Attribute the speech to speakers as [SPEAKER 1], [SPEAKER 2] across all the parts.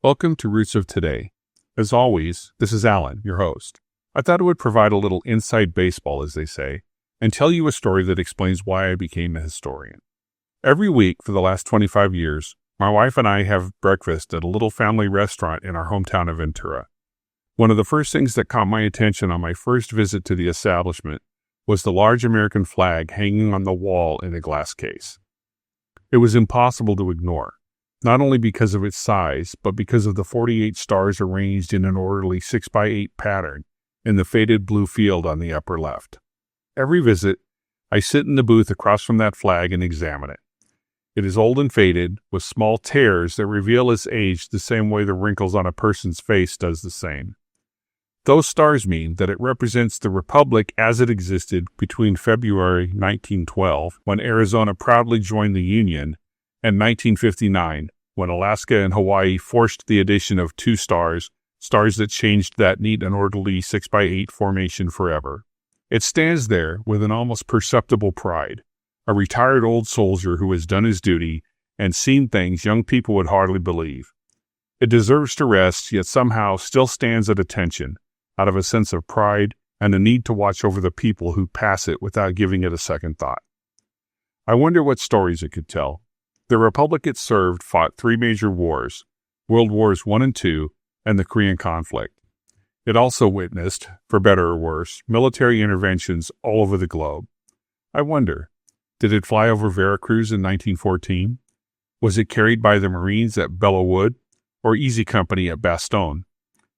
[SPEAKER 1] Welcome to Roots of Today. As always, this is Alan, your host. I thought it would provide a little inside baseball, as they say, and tell you a story that explains why I became a historian. Every week for the last 25 years, my wife and I have breakfast at a little family restaurant in our hometown of Ventura. One of the first things that caught my attention on my first visit to the establishment was the large American flag hanging on the wall in a glass case. It was impossible to ignore, not only because of its size, but because of the 48 stars arranged in an orderly 6x8 pattern in the faded blue field on the upper left. Every visit, I sit in the booth across from that flag and examine it. It is old and faded, with small tears that reveal its age the same way the wrinkles on a person's face does the same. Those stars mean that it represents the Republic as it existed between February 1912, when Arizona proudly joined the Union, and 1959, when Alaska and Hawaii forced the addition of two stars that changed that neat and orderly 6x8 formation forever. It stands there with an almost perceptible pride, a retired old soldier who has done his duty and seen things young people would hardly believe. It deserves to rest, yet somehow still stands at attention, out of a sense of pride and a need to watch over the people who pass it without giving it a second thought. I wonder what stories it could tell. The Republic it served fought three major wars, World Wars I and II, and the Korean conflict. It also witnessed, for better or worse, military interventions all over the globe. I wonder, did it fly over Veracruz in 1914? Was it carried by the Marines at Belleau Wood or Easy Company at Bastogne?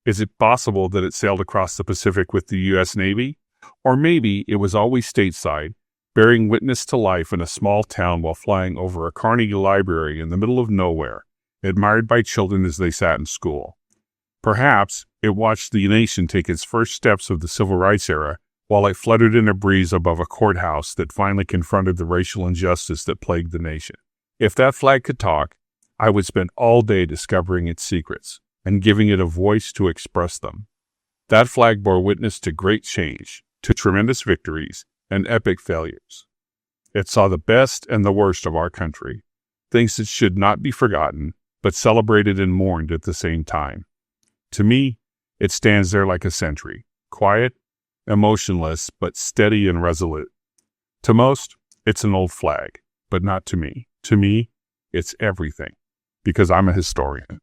[SPEAKER 1] Is it possible that it sailed across the Pacific with the U.S. Navy? Or maybe it was always stateside, bearing witness to life in a small town while flying over a Carnegie Library in the middle of nowhere, admired by children as they sat in school. Perhaps it watched the nation take its first steps of the Civil Rights era while it fluttered in a breeze above a courthouse that finally confronted the racial injustice that plagued the nation. If that flag could talk, I would spend all day discovering its secrets and giving it a voice to express them. That flag bore witness to great change, to tremendous victories, and epic failures. It saw the best and the worst of our country, things that should not be forgotten, but celebrated and mourned at the same time. To me, it stands there like a sentry, quiet, emotionless, but steady and resolute. To most, it's an old flag, but not to me. To me, it's everything, because I'm a historian.